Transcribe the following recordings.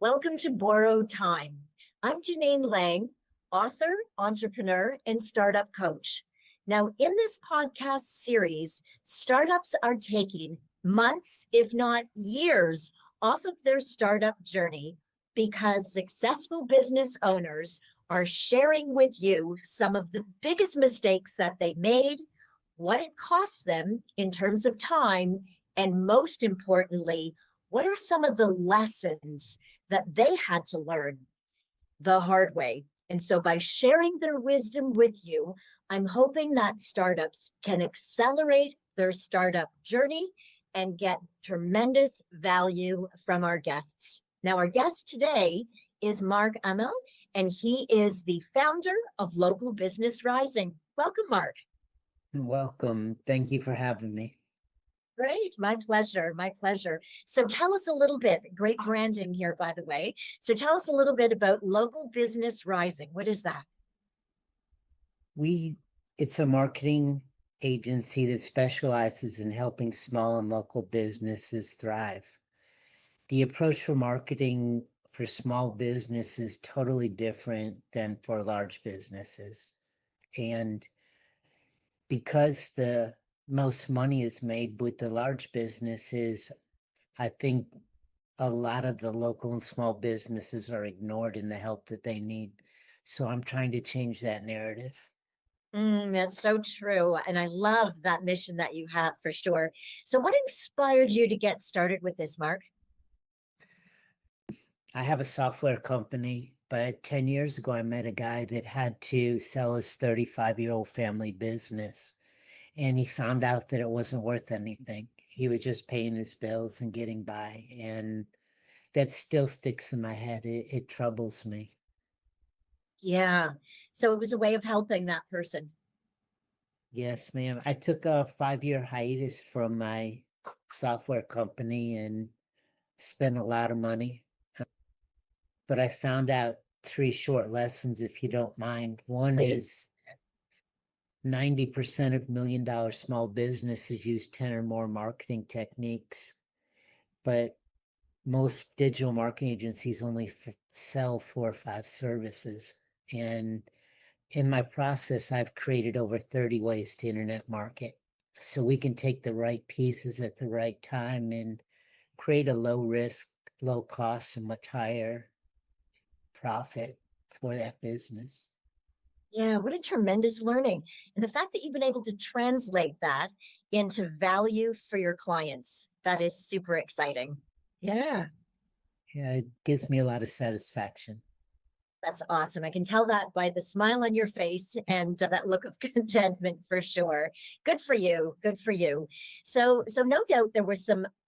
Welcome to Borrowed Time. I'm Janine Lang, author, entrepreneur, and startup coach. Now, in this podcast series, startups are taking months, if not years, off of their startup journey because successful business owners are sharing with you some of the biggest mistakes that they made, what it costs them in terms of time, and most importantly, what are some of the lessons that they had to learn the hard way? And so, by sharing their wisdom with you, I'm hoping that startups can accelerate their startup journey and get tremendous value from our guests. Now, our guest today is Mark Amell, and he is the founder of Local Business Rising. Welcome, Mark. Welcome. Thank you for having me. Great. My pleasure. My pleasure. So tell us a little bit, great branding here, by the way. So tell us a little bit about Local Business Rising. What is that? It's a marketing agency that specializes in helping small and local businesses thrive. The approach for marketing for small business is totally different than for large businesses. And because the most money is made with the large businesses, I think a lot of the local and small businesses are ignored in the help that they need. So I'm trying to change that narrative. That's so true. And I love that mission that you have for sure. So, what inspired you to get started with this, Mark? I have a software company, but 10 years ago, I met a guy that had to sell his 35-year-old family business. And he found out that it wasn't worth anything. He was just paying his bills and getting by. And that still sticks in my head. It troubles me. Yeah. So, it was a way of helping that person. Yes, ma'am. I took a 5-year hiatus from my software company and spent a lot of money. But I found out 3 short lessons, if you don't mind. One is 90% of $1 million small businesses use 10 or more marketing techniques, but most digital marketing agencies only sell 4 or 5 services. And in my process, I've created over 30 ways to internet market. So we can take the right pieces at the right time and create a low risk, low cost, and much higher profit for that business. Yeah, what a tremendous learning. And the fact that you've been able to translate that into value for your clients, that is super exciting. Yeah. Yeah, it gives me a lot of satisfaction. That's awesome. I can tell that by the smile on your face and that look of contentment for sure. Good for you. Good for you. So no doubt there were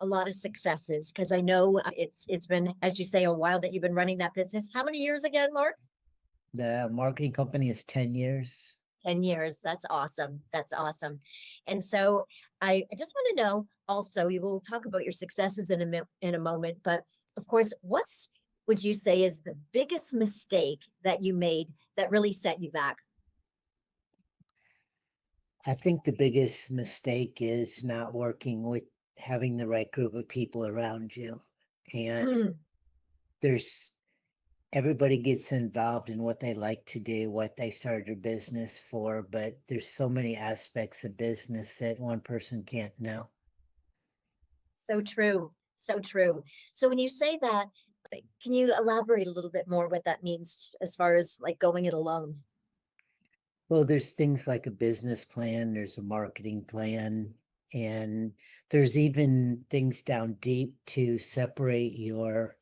a lot of successes because I know it's been, as you say, a while that you've been running that business. How many years again, Mark? The marketing company is 10 years. 10 years. That's awesome. That's awesome. And so I just want to know also, you will talk about your successes in a moment, but of course, what's would you say is the biggest mistake that you made that really set you back? I think the biggest mistake is not working with having the right group of people around you. And Mm, there's everybody gets involved in what they like to do, what they started their business for, but there's so many aspects of business that one person can't know. so true. So true. So when you say that, can you elaborate a little bit more what that means as far as like going it alone? Well, there's things like a business plan, there's a marketing plan, and there's even things down deep to separate your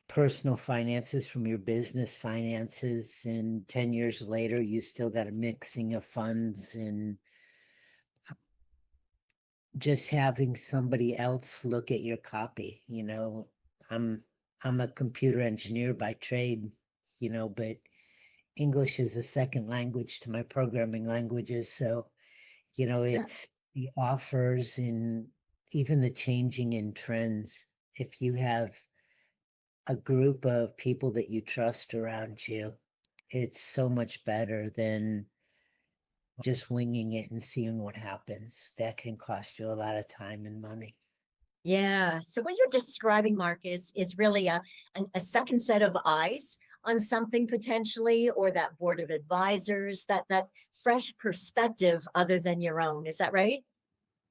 personal finances from your business finances. And 10 years later, you still got a mixing of funds, and just having somebody else look at your copy. I'm I'm a computer engineer by trade, but English is a second language to my programming languages. So, Yeah. it's the offers and even the changing in trends. If you have a group of people that you trust around you, it's so much better than just winging it and seeing what happens. That can cost you a lot of time and money. Yeah. So what you're describing, Mark, is really a second set of eyes on something potentially, or that board of advisors, that fresh perspective other than your own. Is that right?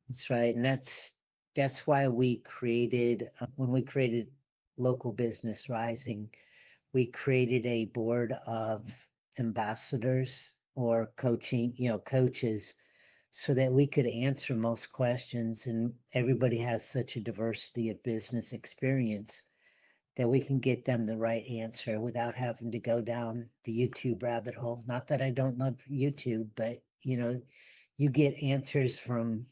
That's right. And that's why we created when we created Local Business Rising, we created a board of ambassadors or coaching, coaches, so that we could answer most questions. And everybody has such a diversity of business experience that we can get them the right answer without having to go down the YouTube rabbit hole. Not that I don't love YouTube, but you get answers from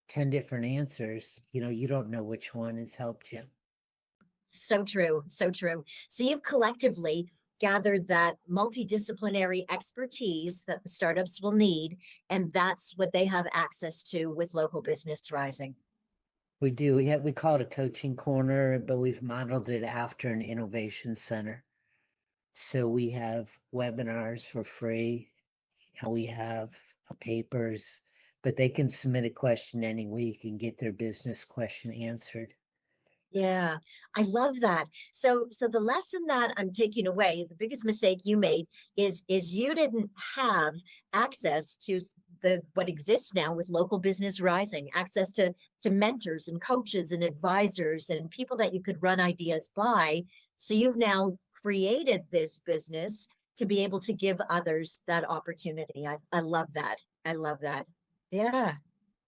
10 different answers. You don't know which one has helped you. So true. So true. So you've collectively gathered that multidisciplinary expertise that the startups will need, and that's what they have access to with Local Business Rising. We do. We call it a coaching corner, but we've modeled it after an innovation center. So we have webinars for free. We have papers, but they can submit a question any week and get their business question answered. Yeah, I love that. So the lesson that I'm taking away, the biggest mistake you made is you didn't have access to the what exists now with Local Business Rising, access to mentors and coaches and advisors and people that you could run ideas by. So you've now created this business to be able to give others that opportunity. I love that. I love that. Yeah,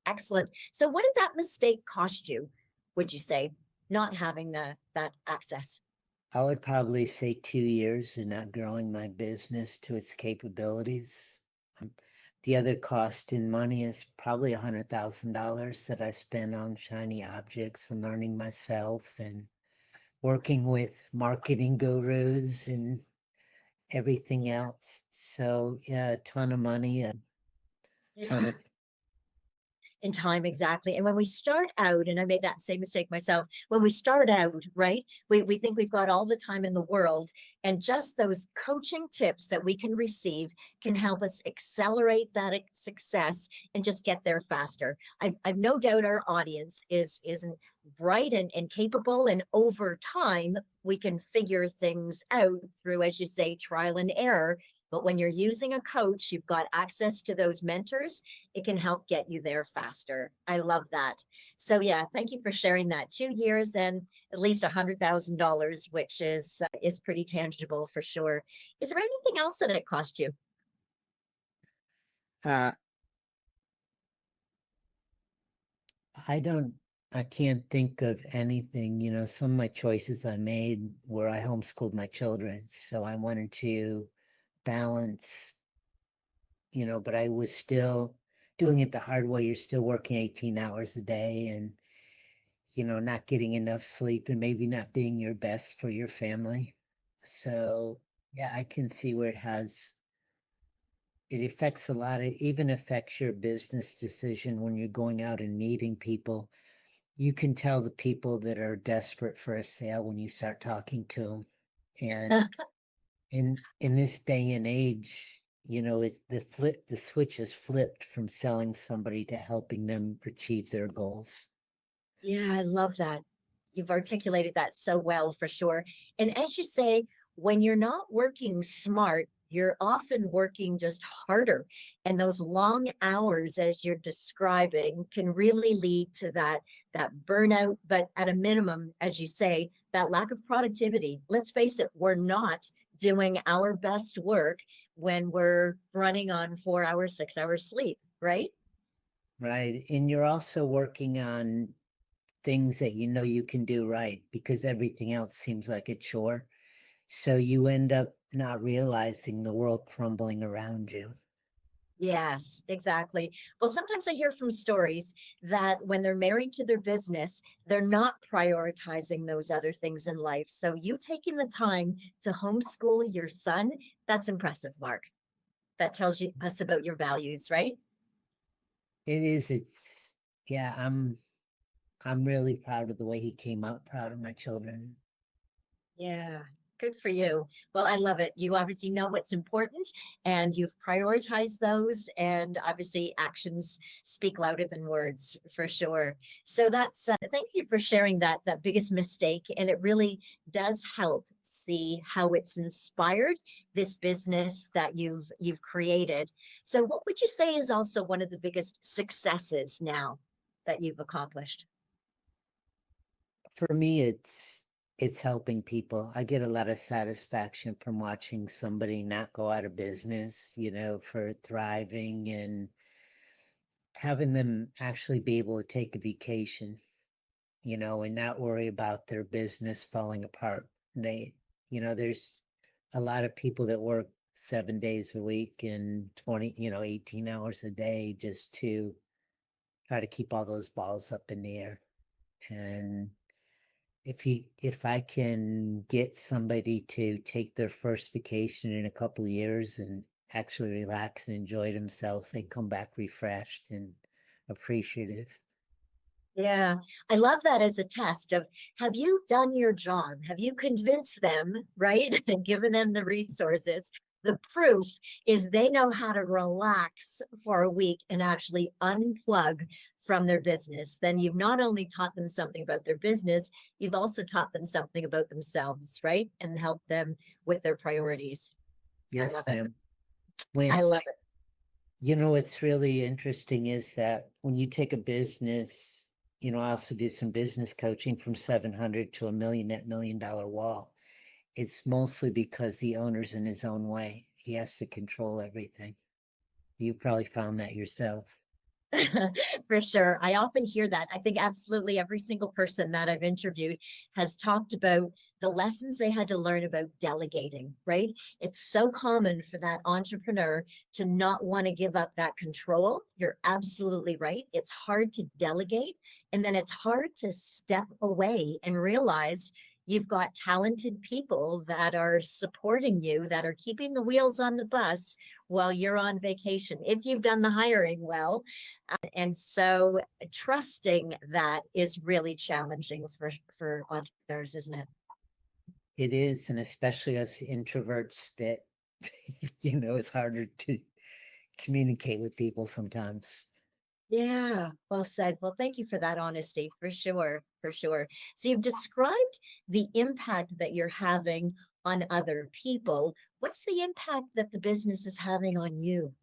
excellent. So what did that mistake cost you, would you say? Not having that access. I would probably say 2 years in not growing my business to its capabilities. The other cost in money is probably $100,000 that I spend on shiny objects and learning myself and working with marketing gurus and everything else. So yeah, a ton of money, a ton of In time, exactly. And when we start out, and I made that same mistake myself, when we start out, right, we think we've got all the time in the world, and just those coaching tips that we can receive can help us accelerate that success and just get there faster. I've no doubt our audience isn't bright and capable, and over time we can figure things out through, as you say, trial and error. But when you're using a coach, you've got access to those mentors. It can help get you there faster. I love that. So yeah, thank you for sharing that. 2 years and at least $100,000, which is pretty tangible for sure. Is there anything else that it cost you? uh, I don't, I can't think of anything. Some of my choices I made where I homeschooled my children. So I wanted to balance, but I was still doing it the hard way. You're still working 18 hours a day and, not getting enough sleep and maybe not being your best for your family. So yeah, I can see where it affects a lot. It even affects your business decision when you're going out and meeting people. You can tell the people that are desperate for a sale when you start talking to them. And in this day and age, the switch is flipped from selling somebody to helping them achieve their goals. Yeah, I love that. You've articulated that so well for sure. And as you say, when you're not working smart, you're often working just harder. And those long hours, as you're describing, can really lead to that burnout. But at a minimum, as you say, that lack of productivity. Let's face it, we're not doing our best work when we're running on 4 hours, 6 hours sleep, right? Right. And you're also working on things that you can do right because everything else seems like a chore. So you end up not realizing the world crumbling around you. Yes, exactly. Well, sometimes I hear from stories that when they're married to their business, they're not prioritizing those other things in life. So you taking the time to homeschool your son, that's impressive, Mark. That tells you us about your values, right? It is, yeah, I'm really proud of the way he came out, proud of my children. Yeah. Good for you. Well, I love it. You obviously know what's important and you've prioritized those, and obviously actions speak louder than words for sure. So that's thank you for sharing that biggest mistake, and it really does help see how it's inspired this business that you've created. So what would you say is also one of the biggest successes now that you've accomplished? For me, it's helping people. I get a lot of satisfaction from watching somebody not go out of business, for thriving and having them actually be able to take a vacation, and not worry about their business falling apart. There's a lot of people that work 7 days a week and 20, 18 hours a day just to try to keep all those balls up in the air. And if I can get somebody to take their first vacation in a couple of years and actually relax and enjoy themselves, they come back refreshed and appreciative. Yeah, I love that as a test of, have you done your job? Have you convinced them, right? And given them the resources. The proof is they know how to relax for a week and actually unplug from their business. Then you've not only taught them something about their business, you've also taught them something about themselves, right? And helped them with their priorities. I Yes, love it. ma'am. When I love it. what's really interesting is that when you take a business, I also do some business coaching from 700 to $1 million wall. It's mostly because the owner's in his own way. He has to control everything. You probably found that yourself. For sure. I often hear that. I think absolutely every single person that I've interviewed has talked about the lessons they had to learn about delegating, right? It's so common for that entrepreneur to not want to give up that control. You're absolutely right. It's hard to delegate, and then it's hard to step away and realize you've got talented people that are supporting you, that are keeping the wheels on the bus while you're on vacation. If you've done the hiring well, and so trusting that is really challenging for entrepreneurs, isn't it? It is, and especially us introverts that, it's harder to communicate with people sometimes. Yeah, well said. Well, thank you for that honesty, for sure, for sure. So you've described the impact that you're having on other people. What's the impact that the business is having on you?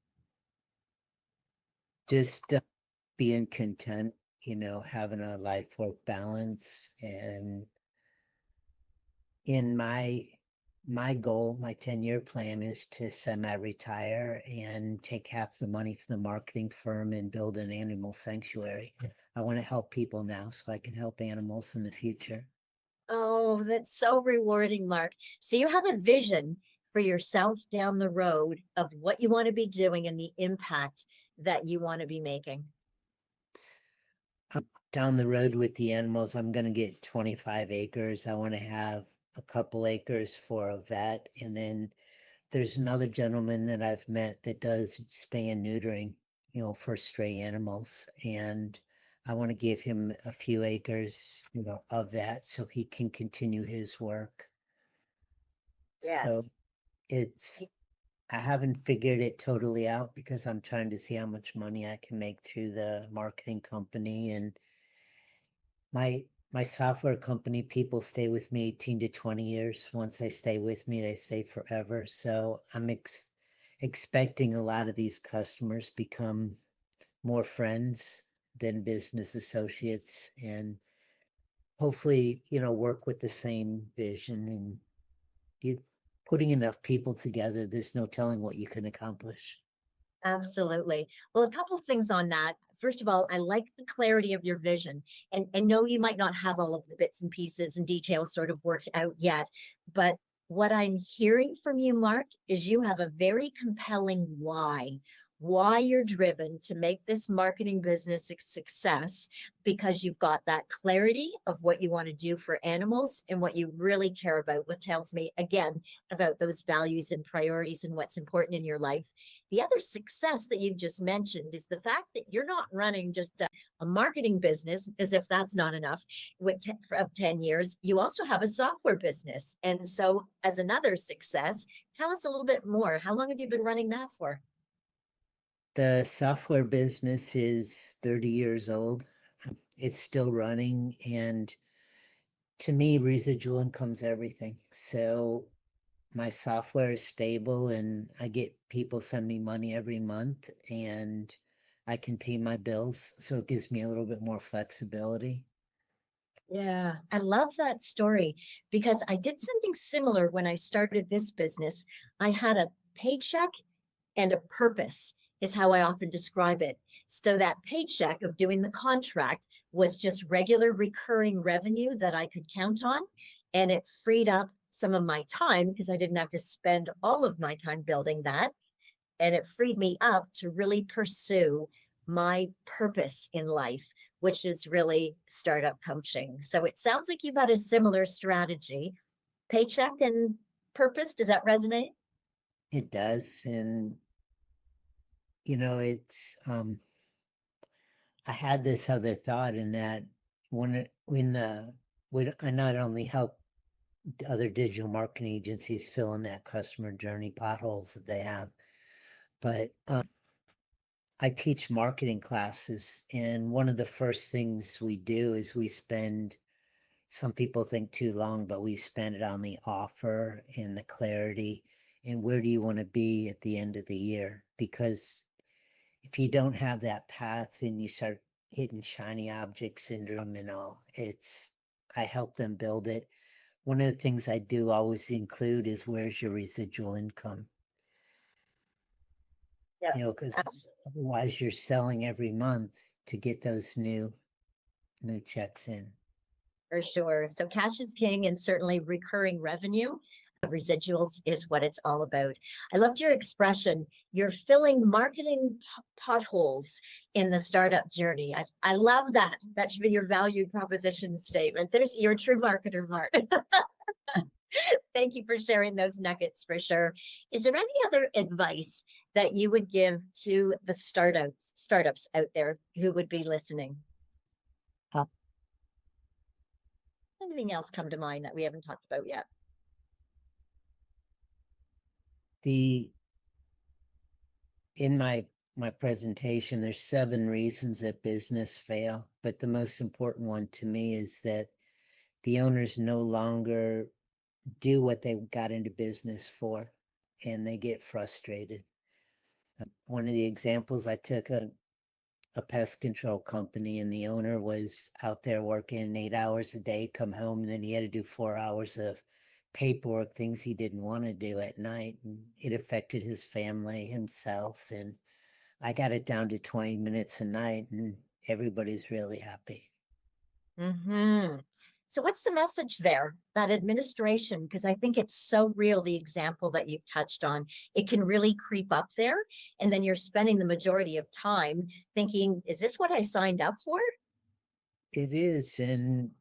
Just being content, having a life work balance. And in my goal, my 10-year plan is to semi-retire and take half the money from the marketing firm and build an animal sanctuary. I want to help people now so I can help animals in the future. Oh, that's so rewarding, Mark. So you have a vision for yourself down the road of what you want to be doing and the impact that you want to be making. Down the road with the animals, I'm going to get 25 acres. I want to have a couple acres for a vet. And then there's another gentleman that I've met that does spay and neutering, for stray animals. And I want to give him a few acres, of that so he can continue his work. Yes. So it's, I haven't figured it totally out because I'm trying to see how much money I can make through the marketing company. And my software company, people stay with me 18 to 20 years. Once they stay with me, they stay forever. So I'm expecting a lot of these customers become more friends than business associates, and hopefully, work with the same vision. And you putting enough people together, there's no telling what you can accomplish. Absolutely. Well, a couple of things on that. First of all, I like the clarity of your vision, and know you might not have all of the bits and pieces and details sort of worked out yet. But what I'm hearing from you, Mark, is you have a very compelling why. why you're driven to make this marketing business a success, because you've got that clarity of what you want to do for animals and what you really care about, what tells me again about those values and priorities and what's important in your life. The other success that you've just mentioned is the fact that you're not running just a marketing business, as if that's not enough, of 10 years. You also have a software business. And so, as another success, tell us a little bit more. How long have you been running that for? The software business is 30 years old. It's still running. And to me, residual income's everything. So my software is stable and I get people send me money every month and I can pay my bills. So it gives me a little bit more flexibility. Yeah, I love that story because I did something similar when I started this business. I had a paycheck and a purpose, is how I often describe it. So that paycheck of doing the contract was just regular recurring revenue that I could count on. And it freed up some of my time because I didn't have to spend all of my time building that. And it freed me up to really pursue my purpose in life, which is really startup coaching. So it sounds like you've had a similar strategy. Paycheck and purpose, does that resonate? It does. And, it's, I had this other thought in that when I not only help other digital marketing agencies fill in that customer journey potholes that they have, but I teach marketing classes, and one of the first things we do is we spend, some people think too long, but we spend it on the offer and the clarity and where do you want to be at the end of the year? Because if you don't have that path and you start hitting shiny object syndrome and all, I help them build it. One of the things I do always include is where's your residual income? Yeah, Because otherwise you're selling every month to get those new checks in. for sure. So cash is king, and certainly recurring revenue, residuals is what it's all about. I loved your expression. You're filling marketing potholes in the startup journey. I love that. That should be your value proposition statement. You're a true marketer, Mark. Thank you for sharing those nuggets for sure. Is there any other advice that you would give to the startups out there who would be listening? Anything else come to mind that we haven't talked about yet? In my presentation, there's 7 reasons that business fail, but the most important one to me is that the owners no longer do what they got into business for, and they get frustrated. One of the examples, I took a pest control company, and the owner was out there working 8 hours a day, come home, and then he had to do 4 hours of paperwork, things he didn't want to do at night, and it affected his family, himself, and I got it down to 20 minutes a night, and everybody's really happy. Mm-hmm. So what's the message there? That administration, because I think it's so real, the example that you've touched on. It can really creep up there, and then you're spending the majority of time thinking, is this what I signed up for? It is, and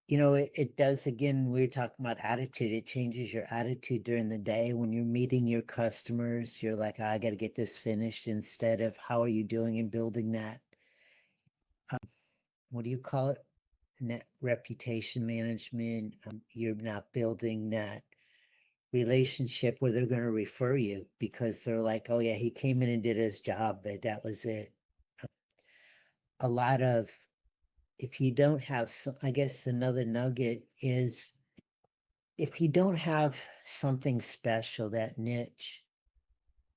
it does. Again, we were talking about attitude. It changes your attitude during the day. When you're meeting your customers, you're like, I got to get this finished, instead of how are you doing in building that, what do you call it? Net reputation management. You're not building that relationship where they're going to refer you because they're like, oh yeah, he came in and did his job, but that was it. A lot of, if you don't have some, I guess another nugget is, if you don't have something special, that niche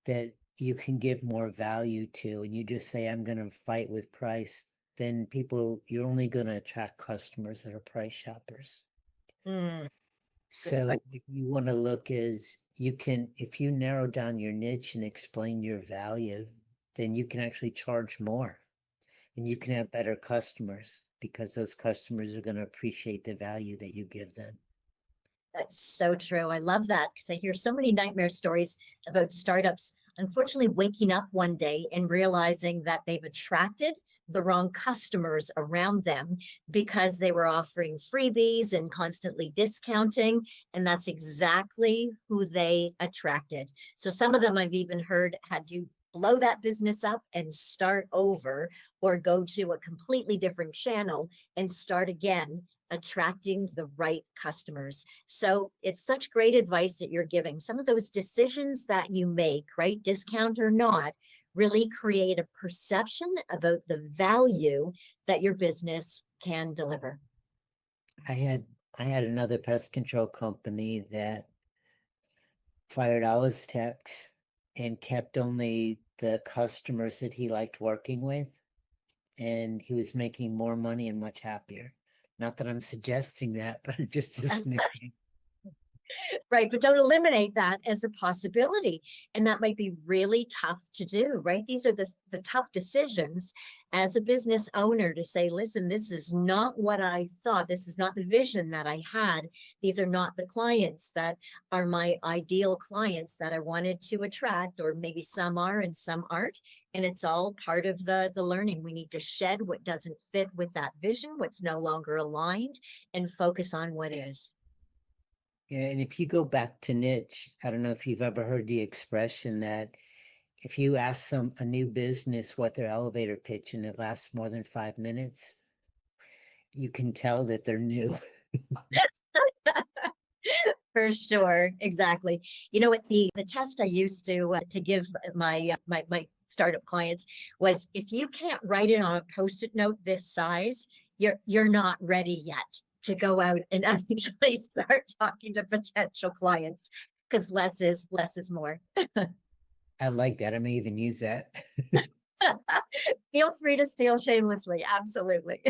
that you can give more value to, and you just say, I'm going to fight with price, then you're only going to attract customers that are price shoppers. Mm, So if you want to look as if you narrow down your niche and explain your value, then you can actually charge more and you can have better customers because those customers are going to appreciate the value that you give them. that's so true. I love that because I hear so many nightmare stories about startups unfortunately waking up one day and realizing that they've attracted the wrong customers around them because they were offering freebies and constantly discounting. And that's exactly who they attracted. So some of them I've even heard had to blow that business up and start over, or go to a completely different channel and start again, attracting the right customers. So it's such great advice that you're giving. Some of those decisions that you make, right, discount or not, really create a perception about the value that your business can deliver. I had another pest control company that fired all his techs and kept only the customers that he liked working with, and he was making more money and much happier. Not that I'm suggesting that, but just a snippet. Right, but don't eliminate that as a possibility. And that might be really tough to do, right? These are the tough decisions as a business owner to say, listen, this is not what I thought. This is not the vision that I had. These are not the clients that are my ideal clients that I wanted to attract, or maybe some are and some aren't. And it's all part of the learning. We need to shed what doesn't fit with that vision, what's no longer aligned, and focus on what is. Yeah, and if you go back to niche, I don't know if you've ever heard the expression that if you ask a new business what their elevator pitch and it lasts more than 5 minutes, you can tell that they're new. For sure, exactly. You know what, the test I used to give my startup clients was, if you can't write it on a post-it note this size, you're not ready yet to go out and actually start talking to potential clients, because less is more. I like that. I may even use that. Feel free to steal shamelessly. Absolutely.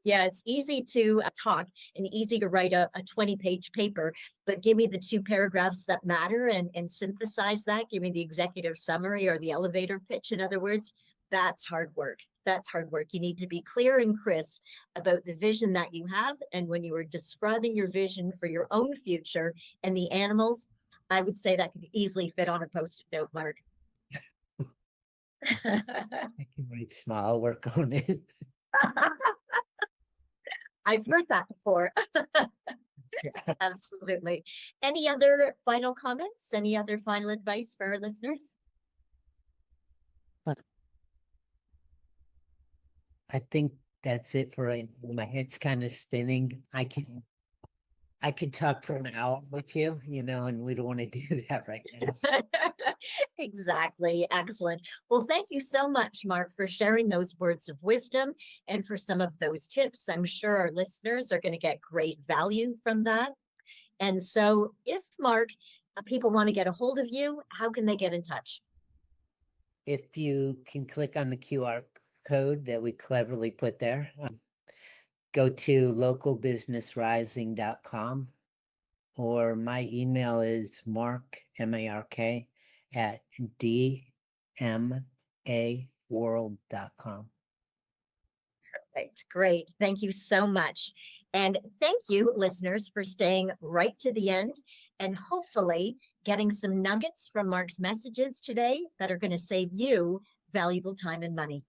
Yeah, it's easy to talk and easy to write a 20-page paper, but give me the 2 paragraphs that matter, and synthesize that. Give me the executive summary or the elevator pitch. In other words, that's hard work. That's hard work. You need to be clear and crisp about the vision that you have. And when you are describing your vision for your own future and the animals, I would say that could easily fit on a post-it note, Mark. I can write small, work on it. I've heard that before. Yeah. Absolutely. Any other final comments? Any other final advice for our listeners? I think that's it for right now. My head's kind of spinning. I could talk for an hour with you, and we don't want to do that right now. Exactly. Excellent. Well, thank you so much, Mark, for sharing those words of wisdom and for some of those tips. I'm sure our listeners are going to get great value from that. And so, if Mark, people want to get a hold of you, how can they get in touch? If you can click on the QR code that we cleverly put there, go to localbusinessrising.com, or my email is mark, M-A-R-K, at dmaworld.com. Perfect. Great. Thank you so much. And thank you, listeners, for staying right to the end and hopefully getting some nuggets from Mark's messages today that are going to save you valuable time and money.